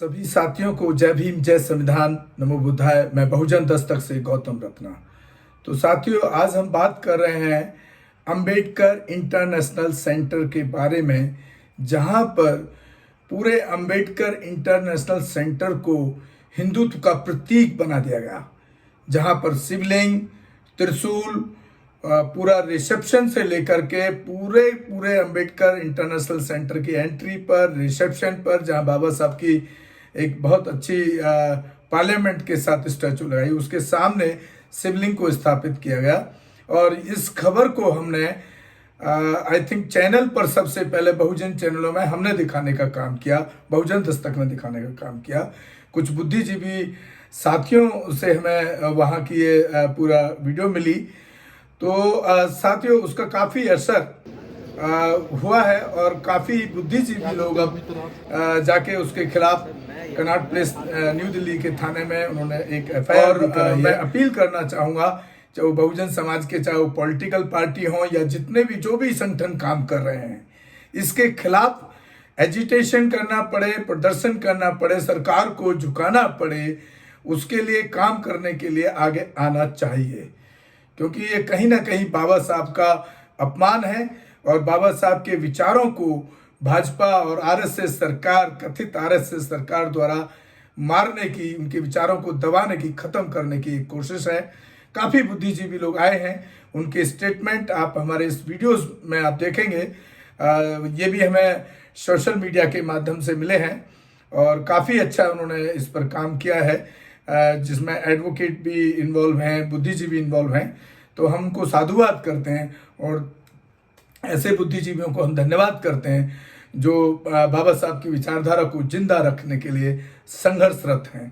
सभी साथियों को जय भीम, जय संविधान, नमो बुद्धाय। मैं बहुजन दस्तक से गौतम रत्ना। तो साथियों, आज हम बात कर रहे हैं अंबेडकर इंटरनेशनल सेंटर के बारे में, जहां पर पूरे अंबेडकर इंटरनेशनल सेंटर को हिंदुत्व का प्रतीक बना दिया गया, जहां पर शिवलिंग, त्रिशूल, पूरा रिसेप्शन से लेकर के पूरे अंबेडकर इंटरनेशनल सेंटर की एंट्री पर, रिसेप्शन पर, जहां बाबा साहब की एक बहुत अच्छी पार्लियामेंट के साथ स्टैचू लगाई, उसके सामने शिवलिंग को स्थापित किया गया। और इस खबर को हमने आई थिंक चैनल पर सबसे पहले बहुजन चैनलों में हमने दिखाने का काम किया, बहुजन दस्तक में दिखाने का काम किया। कुछ बुद्धिजीवी साथियों से हमें वहाँ की ये पूरा वीडियो मिली, तो साथियों उसका काफ़ी असर हुआ है और काफ़ी बुद्धिजीवी लोग अब जाके उसके खिलाफ कनॉट प्लेस न्यू दिल्ली के थाने में उन्होंने एक एफआईआर भी कराई है। मैं अपील करना चाहूँगा, चाहे वो बहुजन समाज के, चाहे वो पॉलिटिकल पार्टी हों या जितने भी जो भी संगठन काम कर रहे हैं, इसके खिलाफ एजिटेशन करना पड़े, प्रदर्शन करना पड़े, सरकार को झुकाना पड़े, उसके लिए काम करने के लिए आगे आना चाहिए। क्योंकि ये कहीं ना कहीं बाबा साहब का अपमान है और बाबा साहब के विचारों को भाजपा और आरएसएस सरकार, कथित आरएसएस सरकार द्वारा मारने की, उनके विचारों को दबाने की, खत्म करने की कोशिश है। काफ़ी बुद्धिजीवी लोग आए हैं, उनके स्टेटमेंट आप हमारे इस वीडियोस में आप देखेंगे। ये भी हमें सोशल मीडिया के माध्यम से मिले हैं और काफ़ी अच्छा उन्होंने इस पर काम किया है, जिसमें एडवोकेट भी इन्वॉल्व हैं, बुद्धिजीवी इन्वॉल्व हैं। तो हम उनको साधुवाद करते हैं और ऐसे बुद्धिजीवियों को हम धन्यवाद करते हैं जो बाबा साहब की विचारधारा को जिंदा रखने के लिए संघर्षरत हैं।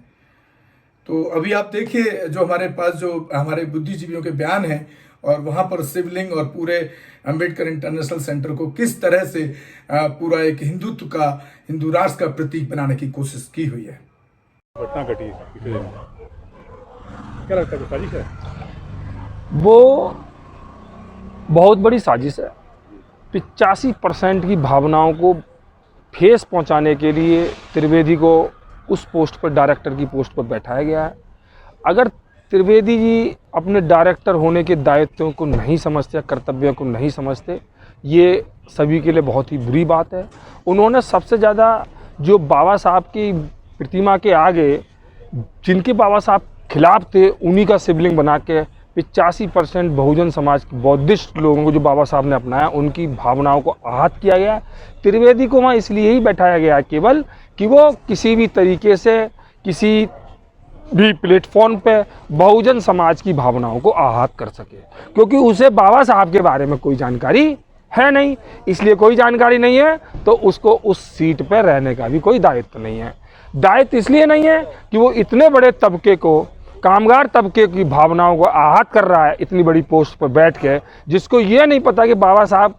तो अभी आप देखिए जो हमारे पास जो हमारे बुद्धिजीवियों के बयान हैं, और वहाँ पर शिवलिंग और पूरे अंबेडकर इंटरनेशनल सेंटर को किस तरह से पूरा एक हिंदुत्व का, हिंदू राष्ट्र का प्रतीक बनाने की कोशिश की हुई है। घटना घटी, क्या लगता है साजिश है? वो बहुत बड़ी साजिश है। 85% की भावनाओं को ठेस पहुंचाने के लिए त्रिवेदी को उस पोस्ट पर, डायरेक्टर की पोस्ट पर बैठाया गया है। अगर त्रिवेदी जी अपने डायरेक्टर होने के दायित्वों को नहीं समझते, कर्तव्यों को नहीं समझते, ये सभी के लिए बहुत ही बुरी बात है। उन्होंने सबसे ज़्यादा जो बाबा साहब की प्रतिमा के आगे जिनके बाबा साहब खिलाफ थे, उन्हीं का शिवलिंग बना के 85% बहुजन समाज के बौद्धिस्ट लोगों को जो बाबा साहब ने अपनाया, उनकी भावनाओं को आहत किया गया। त्रिवेदी को वहाँ इसलिए ही बैठाया गया केवल कि वो किसी भी तरीके से, किसी भी प्लेटफॉर्म पे बहुजन समाज की भावनाओं को आहत कर सके, क्योंकि उसे बाबा साहब के बारे में कोई जानकारी है नहीं। इसलिए कोई जानकारी नहीं है तो उसको उस सीट पर रहने का भी कोई दायित्व नहीं है। दायित्व इसलिए नहीं है कि वो इतने बड़े तबके को, कामगार तबके की भावनाओं को आहत कर रहा है इतनी बड़ी पोस्ट पर बैठ के, जिसको ये नहीं पता कि बाबा साहब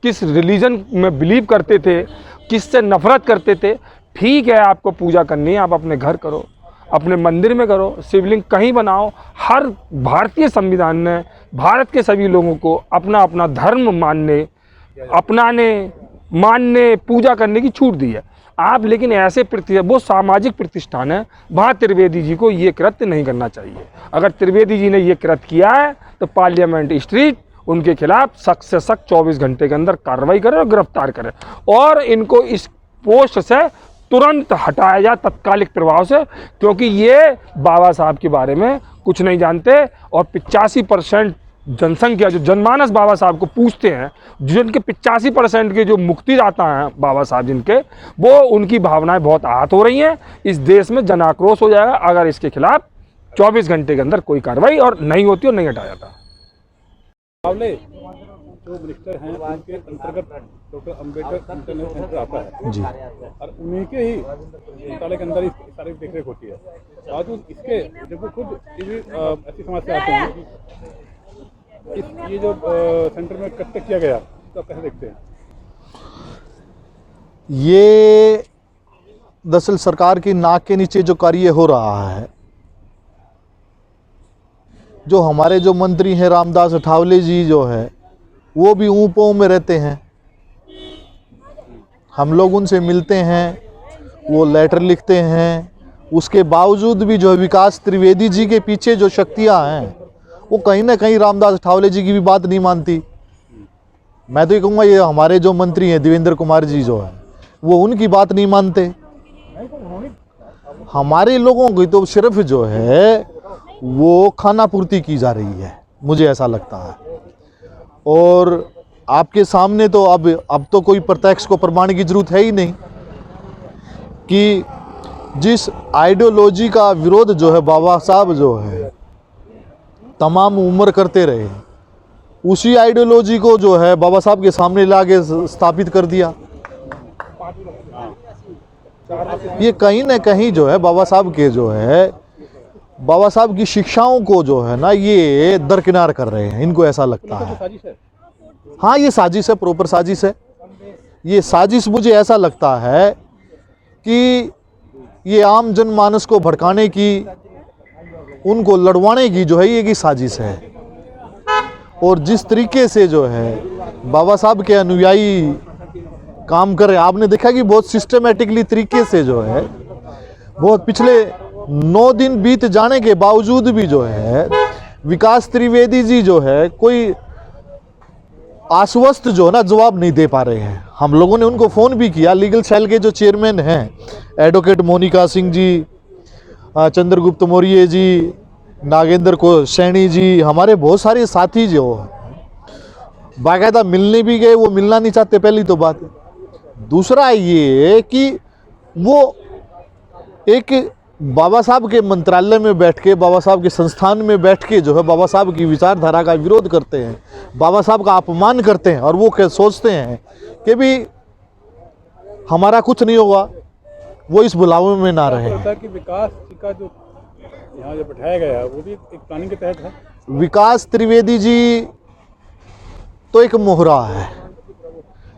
किस रिलीजन में बिलीव करते थे, किससे नफरत करते थे। ठीक है, आपको पूजा करनी है, आप अपने घर करो, अपने मंदिर में करो, शिवलिंग कहीं बनाओ। हर भारतीय संविधान ने भारत के सभी लोगों को अपना अपना धर्म मानने, अपनाने, मानने, पूजा करने की छूट दी है। आप लेकिन ऐसे वो सामाजिक प्रतिष्ठान है, वहाँ त्रिवेदी जी को ये कृत्य नहीं करना चाहिए। अगर त्रिवेदी जी ने ये कृत्य किया है तो पार्लियामेंट स्ट्रीट उनके खिलाफ सख्त से सख्त 24 घंटे के अंदर कार्रवाई करे और गिरफ्तार करे, और इनको इस पोस्ट से तुरंत हटाया जाए तत्कालिक प्रभाव से, क्योंकि ये बाबा साहब के बारे में कुछ नहीं जानते। और 85% जनसंख्या, जो जनमानस बाबा साहब को पूछते हैं, जिनके 85% के जो मुक्तिदाता हैं बाबा साहब जिनके, वो उनकी भावनाएं बहुत आहत हो रही हैं। इस देश में जन आक्रोश हो जाएगा अगर इसके खिलाफ 24 घंटे के अंदर कोई कार्रवाई और नहीं होती और नहीं हटाया जाता। जो मिनिस्टर हैं उनके अंतर्गत डॉक्टर अंबेडकर इंटरनेशनल सेंटर आता है जी, और उन्हीं के ही मंत्रालय के अंदर सारी देखरेख होती है। आज इसके जब वो खुद ऐसी समाज से आते हैं कि ये जो सेंटर में कृत्य किया गया, तो आप कैसे देखते हैं? ये दरअसल सरकार की नाक के नीचे जो कार्य हो रहा है, जो हमारे जो मंत्री हैं रामदास अठावले जी जो है, वो भी ऊँपों में रहते हैं। हम लोग उनसे मिलते हैं, वो लेटर लिखते हैं, उसके बावजूद भी जो है विकास त्रिवेदी जी के पीछे जो शक्तियां हैं वो कहीं ना कहीं रामदास अठावले जी की भी बात नहीं मानती। मैं तो ये कहूँगा ये हमारे जो मंत्री हैं देवेंद्र कुमार जी जो है वो उनकी बात नहीं मानते। हमारे लोगों की तो सिर्फ जो है वो खाना पूर्ति की जा रही है, मुझे ऐसा लगता है। और आपके सामने तो अब तो कोई प्रत्यक्ष को प्रमाण की जरूरत है ही नहीं कि जिस आइडियोलॉजी का विरोध जो है बाबा साहब जो है तमाम उम्र करते रहे, उसी आइडियोलॉजी को जो है बाबा साहब के सामने लाके स्थापित कर दिया। ये कहीं ना कहीं जो है बाबा साहब के जो है बाबा साहब की शिक्षाओं को जो है ना ये दरकिनार कर रहे हैं, इनको ऐसा लगता है। साजिश है। हाँ ये साजिश है, प्रॉपर साजिश है। ये साजिश मुझे ऐसा लगता है कि ये आम जनमानस को भड़काने की, उनको लड़वाने की जो है ये की साजिश है। और जिस तरीके से जो है बाबा साहब के अनुयायी काम कर रहे हैं, आपने देखा कि बहुत सिस्टमेटिकली तरीके से जो है बहुत पिछले 9 दिन बीत जाने के बावजूद भी जो है विकास त्रिवेदी जी जो है कोई आश्वस्त जो है ना जवाब नहीं दे पा रहे हैं। हम लोगों ने उनको फ़ोन भी किया, लीगल सेल के जो चेयरमैन हैं एडवोकेट मोनिका सिंह जी, चंद्रगुप्त मौर्य जी, नागेंद्र को सैनी जी, हमारे बहुत सारे साथी जो बाकायदा मिलने भी गए, वो मिलना नहीं चाहते पहली तो बात। दूसरा ये कि वो एक बाबा साहब के मंत्रालय में बैठ के, बाबा साहब के संस्थान में बैठ के जो है बाबा साहब की विचारधारा का विरोध करते हैं, बाबा साहब का अपमान करते हैं और वो सोचते हैं कि भी हमारा कुछ नहीं होगा, वो इस बुलावे में ना रहे। कि विकास जी का जो यहाँ जो बैठाया गया है वो भी एक प्लानिंग के तहत है। विकास त्रिवेदी जी तो एक मोहरा है,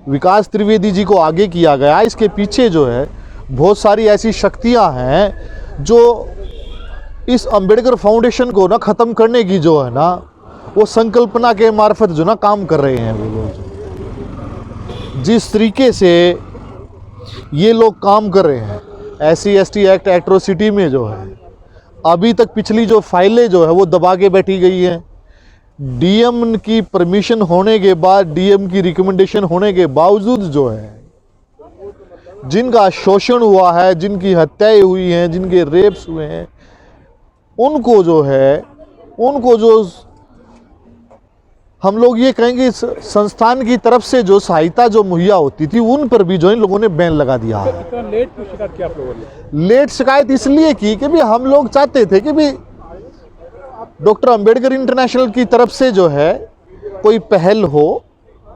विकास त्रिवेदी जी को आगे किया गया। इसके पीछे जो है बहुत सारी ऐसी शक्तियां हैं जो इस अंबेडकर फाउंडेशन को ना ख़त्म करने की जो है ना वो संकल्पना के मार्फत जो ना काम कर रहे हैं। वो लोग जिस तरीके से ये लोग काम कर रहे हैं SC/ST एक्ट एट्रोसिटी में जो है अभी तक पिछली जो फाइलें जो है वो दबा के बैठी गई हैं। DM की परमिशन होने के बाद, DM की रिकमेंडेशन होने के बावजूद जो है जिनका शोषण हुआ है, जिनकी हत्याएं हुई हैं, जिनके रेप्स हुए हैं, उनको जो हम लोग ये कहेंगे संस्थान की तरफ से जो सहायता जो मुहैया होती थी उन पर भी जो इन लोगों ने बैन लगा दिया है। इतना लेट क्यों शिकायत किया आप लोगों ने? लेट शिकायत इसलिए की कि भी हम लोग चाहते थे कि भी डॉक्टर अंबेडकर इंटरनेशनल की तरफ से जो है कोई पहल हो,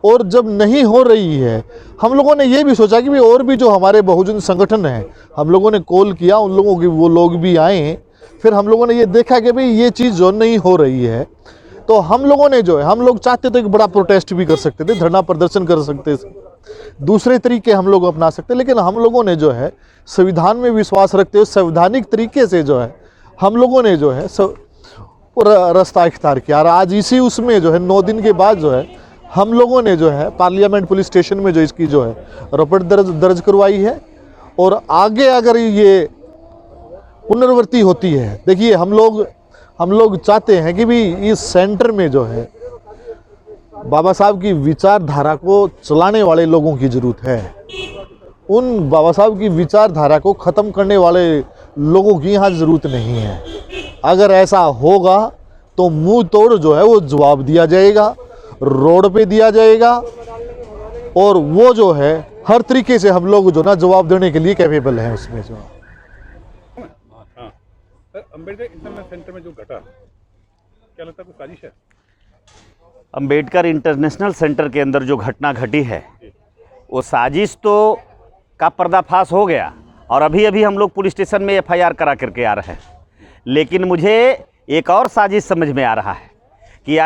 और जब नहीं हो रही है हम लोगों ने ये भी सोचा कि भी और भी जो हमारे बहुजन संगठन हैं, हम लोगों ने कॉल किया उन लोगों की, वो लोग भी आए। फिर हम लोगों ने ये देखा कि भाई ये चीज़ जो नहीं हो रही है, तो हम लोगों ने जो है, हम लोग चाहते थे कि बड़ा प्रोटेस्ट भी कर सकते थे, धरना प्रदर्शन कर सकते थे, दूसरे तरीके हम लोग अपना सकते, लेकिन हम लोगों ने जो है संविधान में विश्वास रखते हुए संवैधानिक तरीके से जो है हम लोगों ने जो है रास्ता इख्तियार किया। और आज इसी उसमें जो है 9 दिन के बाद जो है हम लोगों ने जो है पार्लियामेंट पुलिस स्टेशन में जो इसकी जो है रिपोर्ट दर्ज करवाई है। और आगे अगर ये पुनरावृत्ति होती है, देखिए हम लोग चाहते हैं कि भी इस सेंटर में जो है बाबा साहब की विचारधारा को चलाने वाले लोगों की ज़रूरत है। उन बाबा साहब की विचारधारा को ख़त्म करने वाले लोगों की यहाँ ज़रूरत नहीं है। अगर ऐसा होगा तो मुंह तोड़ जो है वो जवाब दिया जाएगा, रोड पे दिया जाएगा, और वो जो है हर तरीके से हम लोग जो ना जवाब देने के लिए कैपेबल हैं उसमें जो। हाँ सर, अंबेडकर इंटरनेशनल सेंटर में जो घटा, क्या लगता है कोई साजिश है? अंबेडकर इंटरनेशनल सेंटर के अंदर जो घटना घटी है वो साजिश तो का पर्दाफाश हो गया, और अभी हम लोग पुलिस स्टेशन में FIR करा करके आ रहे हैं। लेकिन मुझे एक और साजिश समझ में आ रहा है कि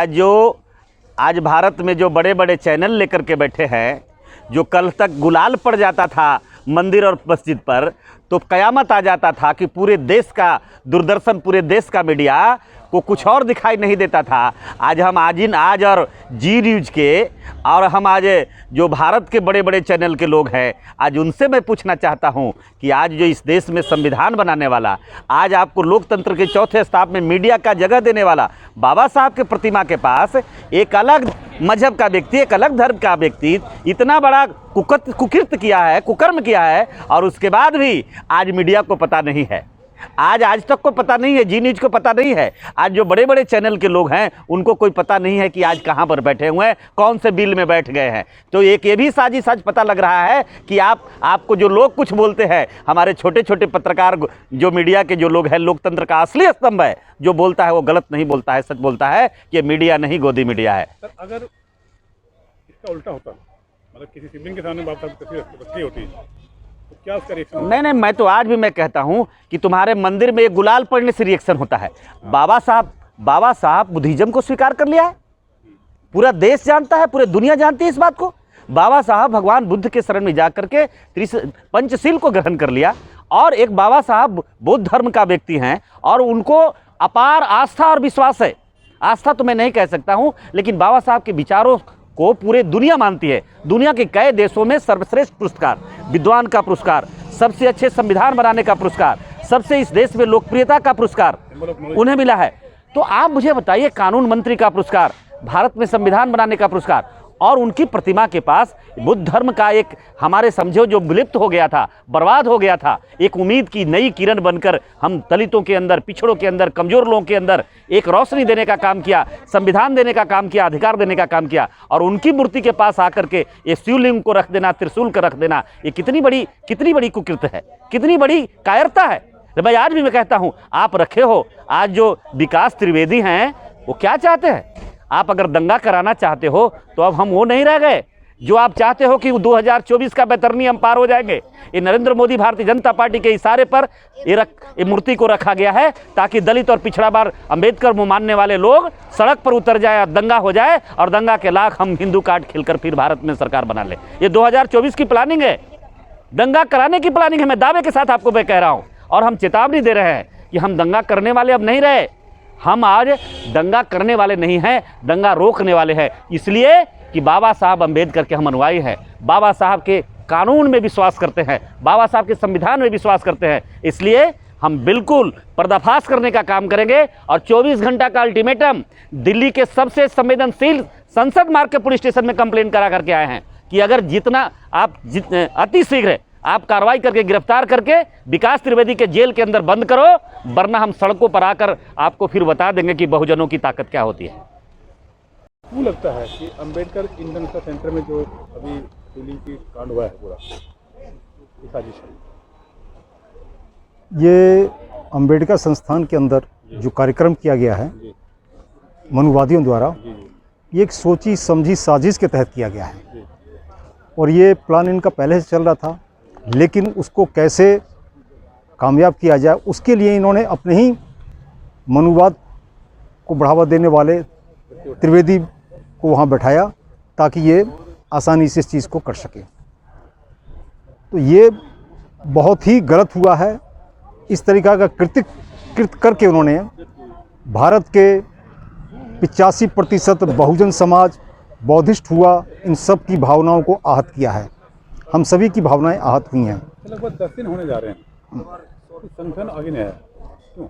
आज भारत में जो बड़े बड़े चैनल लेकर के बैठे हैं, जो कल तक गुलाल पड़ जाता था मंदिर और मस्जिद पर, तो कयामत आ जाता था कि पूरे देश का दूरदर्शन, पूरे देश का मीडिया को कुछ और दिखाई नहीं देता था। आज हम आज और जी न्यूज़ के और हम आज जो भारत के बड़े बड़े चैनल के लोग हैं, आज उनसे मैं पूछना चाहता हूं कि आज जो इस देश में संविधान बनाने वाला, आज आपको लोकतंत्र के चौथे स्तंभ में मीडिया का जगह देने वाला बाबा साहब के प्रतिमा के पास एक अलग मजहब का व्यक्ति, एक अलग धर्म का व्यक्ति इतना बड़ा कुकृत्य किया है, कुकर्म किया है, और उसके बाद भी आज मीडिया को पता नहीं है, आज तक को पता नहीं है, जी न्यूज़ को पता नहीं है। आज जो बड़े बड़े चैनल के लोग हैं उनको कोई पता नहीं है कि आज कहाँ पर बैठे हुए हैं, कौन से बिल में बैठ गए हैं। तो एक ये भी साजिश आज पता लग रहा है कि आपको जो लोग कुछ बोलते हैं, हमारे छोटे छोटे पत्रकार जो मीडिया के जो लोग हैं, लोकतंत्र का असली स्तंभ है, जो बोलता है वो गलत नहीं बोलता है, सच बोलता है कि मीडिया नहीं गोदी मीडिया है। सर अगर इसका उल्टा होता, मतलब किसी सिबलिंग के सामने बात रखी होती तो क्या उसका रिएक्शन? नहीं, मैं तो आज भी मैं कहता हूं कि तुम्हारे मंदिर में एक गुलाल पड़ने से रिएक्शन होता है। बाबा साहब बुद्धिज्म को स्वीकार कर लिया है, पूरा देश जानता है, पूरी दुनिया जानती है इस बात को। बाबा साहब भगवान बुद्ध के शरण में जाकर के पंचशील को ग्रहण कर लिया, और एक बाबा साहब बौद्ध धर्म का व्यक्ति हैं और उनको अपार आस्था और विश्वास है। आस्था तो मैं नहीं कह सकता हूं, लेकिन बाबा साहब के विचारों को पूरे दुनिया मानती है। दुनिया के कई देशों में सर्वश्रेष्ठ पुरस्कार, विद्वान का पुरस्कार, सबसे अच्छे संविधान बनाने का पुरस्कार, सबसे इस देश में लोकप्रियता का पुरस्कार उन्हें मिला है। तो आप मुझे बताइए, कानून मंत्री का पुरस्कार, भारत में संविधान बनाने का पुरस्कार, और उनकी प्रतिमा के पास बुद्ध धर्म का एक हमारे समझो जो विलुप्त हो गया था, बर्बाद हो गया था, एक उम्मीद की नई किरण बनकर हम दलितों के अंदर, पिछड़ों के अंदर, कमजोर लोगों के अंदर एक रोशनी देने का काम किया, संविधान देने का काम किया, अधिकार देने का काम किया, और उनकी मूर्ति के पास आकर के ये शिवलिंग को रख देना, त्रिशूल को रख देना, ये कितनी बड़ी कुकृत्य है, कितनी बड़ी कायरता है। तो भाई आज भी मैं कहता हूँ, आप रखे हो, आज जो विकास त्रिवेदी हैं वो क्या चाहते हैं? आप अगर दंगा कराना चाहते हो तो अब हम वो नहीं रह गए जो आप चाहते हो कि 2024 का बैतरनी हम पार हो जाएंगे। ये नरेंद्र मोदी भारतीय जनता पार्टी के इशारे पर ये मूर्ति को रखा गया है ताकि दलित और पिछड़ा बार अंबेडकर को मानने वाले लोग सड़क पर उतर जाए, दंगा हो जाए, और दंगा के लाख हम हिंदू कार्ड खेलकर फिर भारत में सरकार बना ले। ये 2024 की प्लानिंग है, दंगा कराने की प्लानिंग है। मैं दावे के साथ आपको मैं कह रहा हूँ, और हम चेतावनी दे रहे हैं कि हम दंगा करने वाले अब नहीं रहे। हम आज दंगा करने वाले नहीं हैं, दंगा रोकने वाले हैं, इसलिए कि बाबा साहब अम्बेडकर के हम अनुयायी हैं, बाबा साहब के कानून में विश्वास करते हैं, बाबा साहब के संविधान में विश्वास करते हैं। इसलिए हम बिल्कुल पर्दाफाश करने का काम करेंगे, और 24 घंटा का अल्टीमेटम दिल्ली के सबसे संवेदनशील संसद मार्ग के पुलिस स्टेशन में कंप्लेन करा करके आए हैं कि अगर अति शीघ्र आप कार्रवाई करके गिरफ्तार करके विकास त्रिवेदी के जेल के अंदर बंद करो, वरना हम सड़कों पर आकर आपको फिर बता देंगे कि बहुजनों की ताकत क्या होती है। क्यों लगता है कि अंबेडकर इंटरनेशनल सेंटर में जो अभी दिल्ली की कांड हुआ है पूरा, ये साजिश है? ये अंबेडकर संस्थान के अंदर जो कार्यक्रम किया गया है मनुवादियों द्वारा, ये एक सोची समझी साजिश के तहत किया गया है, और ये प्लान इनका पहले से चल रहा था, लेकिन उसको कैसे कामयाब किया जाए उसके लिए इन्होंने अपने ही मनुवाद को बढ़ावा देने वाले त्रिवेदी को वहाँ बैठाया ताकि ये आसानी से इस चीज़ को कर सके। तो ये बहुत ही गलत हुआ है। इस तरीका का कृत्य करके उन्होंने भारत के 85% बहुजन समाज, बौद्धिस्ट हुआ, इन सब की भावनाओं को आहत किया है। हम सभी की भावनाएं आहत हुई हैं। लगभग 10 दिन होने जा रहे हैं, कुछ संगठन आगे नहीं आया, क्यों?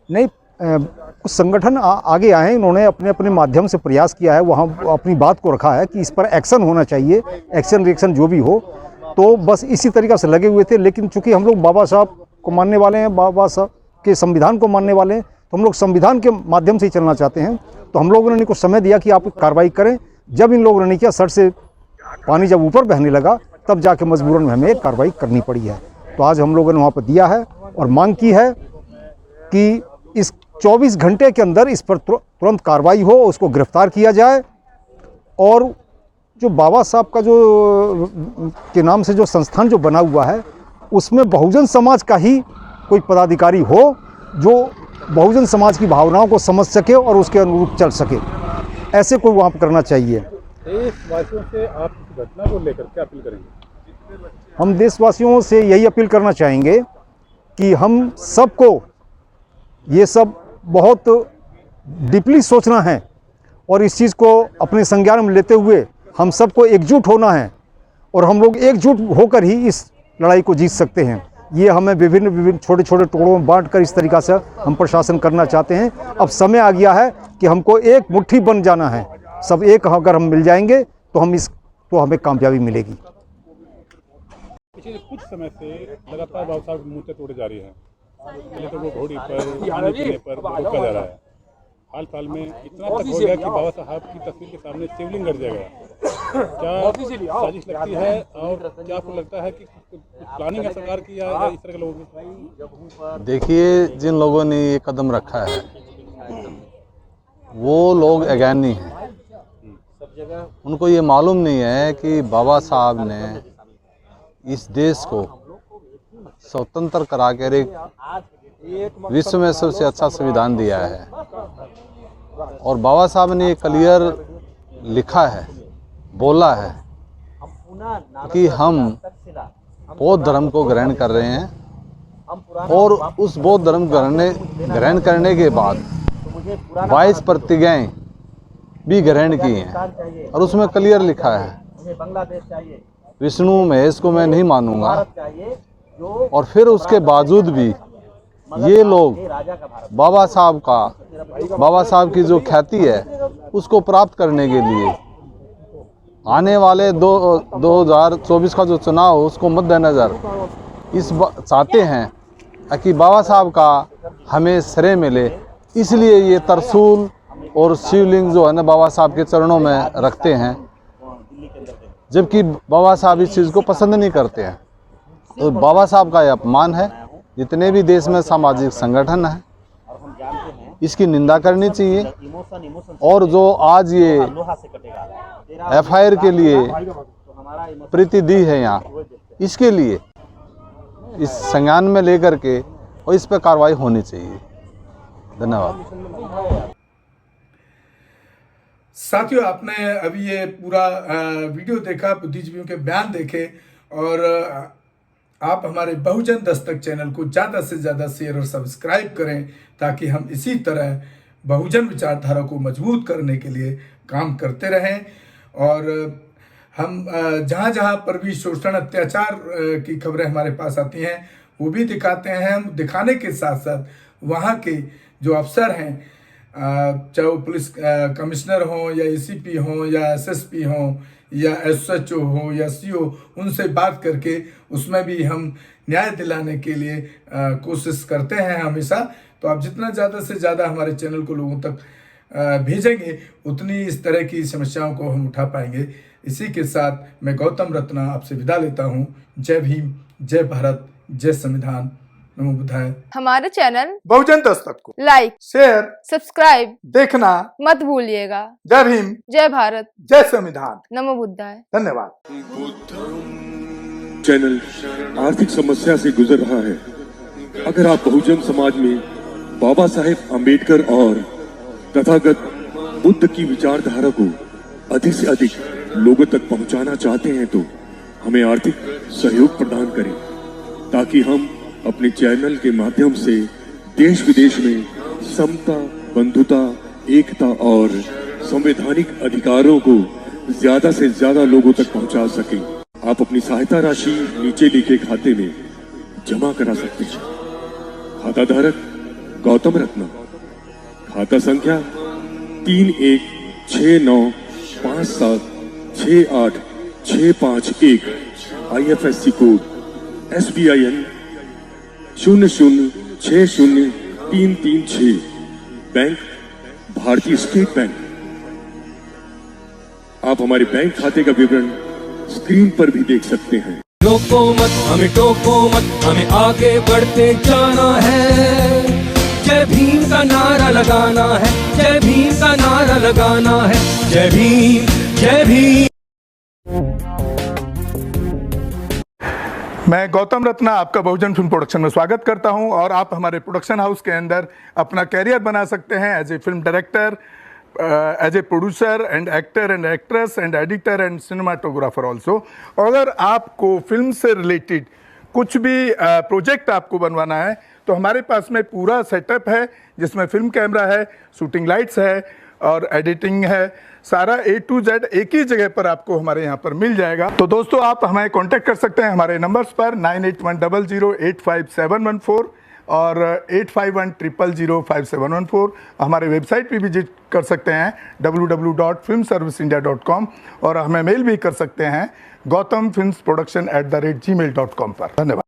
नहीं, कुछ संगठन आगे आए हैं, इन्होंने अपने अपने माध्यम से प्रयास किया है, वहाँ अपनी बात को रखा है कि इस पर एक्शन होना चाहिए, एक्शन रिएक्शन जो भी हो, तो बस इसी तरीक़ा से लगे हुए थे। लेकिन चूंकि हम लोग बाबा साहब को मानने वाले हैं, बाबा साहब के संविधान को मानने वाले हैं, तो हम लोग संविधान के माध्यम से ही चलना चाहते हैं। तो हम लोगों ने इनको समय दिया कि आप कार्रवाई करें। जब इन लोगों ने नहीं किया, सर से पानी जब ऊपर बहने लगा, तब जाके मजबूरन में हमें कार्रवाई करनी पड़ी है। तो आज हम लोगों ने वहाँ पर दिया है और मांग की है कि इस 24 घंटे के अंदर इस पर तुरंत कार्रवाई हो, उसको गिरफ्तार किया जाए, और जो बाबा साहब का जो के नाम से जो संस्थान जो बना हुआ है, उसमें बहुजन समाज का ही कोई पदाधिकारी हो जो बहुजन समाज की भावनाओं को समझ सके और उसके अनुरूप चल सके। ऐसे कोई वहाँ पर करना चाहिए। देशवासियों से आप इस घटना को लेकर क्या अपील करेंगे? हम देशवासियों से यही अपील करना चाहेंगे कि हम सबको ये सब बहुत डीपली सोचना है और इस चीज़ को अपने संज्ञान में लेते हुए हम सबको एकजुट होना है और हम लोग एकजुट होकर ही इस लड़ाई को जीत सकते हैं। ये हमें विभिन्न छोटे छोटे टुकड़ों में बांटकर इस तरीक़ा से हम प्रशासन करना चाहते हैं। अब समय आ गया है कि हमको एक मुट्ठी बन जाना है। सब एक अगर हम मिल जाएंगे तो हमें कामयाबी मिलेगी। पिछले कुछ समय से लगातार बाबा साहब की मूर्तें तोड़ी जा रही हैं। पहले तो वो घोड़ी पर, खाने पीने पर रोका जा रहा है। हाल फिलहाल में इतना तक हो गया कि बाबा साहब की तस्वीर के सामने शिवलिंग कर दिया गया। क्या साजिश लगती है और क्या आपको लगता है कि प्लानिंग है सरकार की या इस तरह के लोगों की? देखिए, जिन लोगों ने ये कदम रखा है वो लोग अज्ञानी हैं। उनको ये मालूम नहीं है कि बाबा साहब ने इस देश को स्वतंत्र करा कर एक विश्व में सबसे अच्छा संविधान दिया है और बाबा साहब ने ये क्लियर लिखा है, बोला है कि हम बौद्ध धर्म को ग्रहण कर रहे हैं और उस बौद्ध धर्म ग्रहण करने के बाद 22 प्रतिज्ञाएं भी ग्रहण की हैं और उसमें क्लियर लिखा है विष्णु महेश को मैं नहीं मानूंगा। और फिर उसके बावजूद भी ये लोग बाबा साहब की जो ख्याति है उसको प्राप्त करने के लिए आने वाले 2024 का जो चुनाव उसको मद्देनज़र चाहते हैं कि बाबा साहब का हमें श्रेय मिले, इसलिए ये तरसूल और शिवलिंग जो है ना बाबा साहब के चरणों में रखते हैं, जबकि बाबा साहब इस चीज़ को पसंद नहीं करते हैं। तो बाबा साहब का ये अपमान है। जितने भी देश में सामाजिक संगठन है इसकी निंदा करनी चाहिए और जो आज ये एफआईआर के लिए प्रीति दी है यहाँ, इसके लिए इस संज्ञान में लेकर के और इस पर कार्रवाई होनी चाहिए। धन्यवाद। साथियों, आपने अभी ये पूरा वीडियो देखा, बुद्धिजीवियों के बयान देखे और आप हमारे बहुजन दस्तक चैनल को ज़्यादा से ज़्यादा शेयर और सब्सक्राइब करें ताकि हम इसी तरह बहुजन विचारधारा को मजबूत करने के लिए काम करते रहें और हम जहाँ जहाँ पर भी शोषण अत्याचार की खबरें हमारे पास आती हैं वो भी दिखाते हैं। हम दिखाने के साथ साथ वहाँ के जो अफसर हैं, चाहे वो पुलिस कमिश्नर हों या एसीपी हों या एसएसपी हों या एसएचओ हो या सीओ, उनसे बात करके उसमें भी हम न्याय दिलाने के लिए कोशिश करते हैं हमेशा। तो आप जितना ज़्यादा से ज़्यादा हमारे चैनल को लोगों तक भेजेंगे उतनी इस तरह की समस्याओं को हम उठा पाएंगे। इसी के साथ मैं गौतम रत्ना आपसे विदा लेता हूँ। जय भीम, जय भारत, जय संविधान, नमो बुद्धाय। हमारे चैनल बहुजन दस्तक को लाइक, शेयर, सब्सक्राइब देखना मत भूलिएगा। जय भीम, जय भारत, जय संविधान, नमो बुद्धाय। धन्यवाद। चैनल आर्थिक समस्या से गुजर रहा है। अगर आप बहुजन समाज में बाबा साहेब आम्बेडकर और तथागत बुद्ध की विचारधारा को अधिक से अधिक लोगों तक पहुंचाना चाहते हैं तो हमें आर्थिक सहयोग प्रदान करें ताकि हम अपने चैनल के माध्यम से देश विदेश में समता, बंधुता, एकता और संवैधानिक अधिकारों को ज्यादा से ज्यादा लोगों तक पहुंचा सकें। आप अपनी सहायता राशि नीचे लिखे खाते में जमा करा सकते हैं। खाता धारक गौतम रत्ना, खाता संख्या 316957686551, IFSC कोड SBIN 0060336, बैंक भारतीय स्टेट बैंक। आप हमारे बैंक खाते का विवरण स्क्रीन पर भी देख सकते हैं। रोको मत, हमें टोको मत, हमें आगे बढ़ते जाना है। जय भीम का नारा लगाना है, जय भीम का नारा लगाना है। जय भीम, जय भीम। मैं गौतम रत्ना आपका बहुजन फिल्म प्रोडक्शन में स्वागत करता हूं और आप हमारे प्रोडक्शन हाउस के अंदर अपना कैरियर बना सकते हैं as a film director, as a producer and actor and actress and editor and cinematographer also. अगर आपको फिल्म से रिलेटेड कुछ भी प्रोजेक्ट आपको बनवाना है तो हमारे पास में पूरा सेटअप है जिसमें फिल्म कैमरा है, शूटिंग लाइट्स है और एडिटिंग है। सारा A to Z एक ही जगह पर आपको हमारे यहाँ पर मिल जाएगा। तो दोस्तों आप हमें कांटेक्ट कर सकते हैं हमारे नंबर्स पर 9810085714 और 8510005714। हमारे वेबसाइट पे विजिट कर सकते हैं www.filmserviceindia.com और हमें मेल भी कर सकते हैं gautamfilmsproduction@gmail.com पर। धन्यवाद।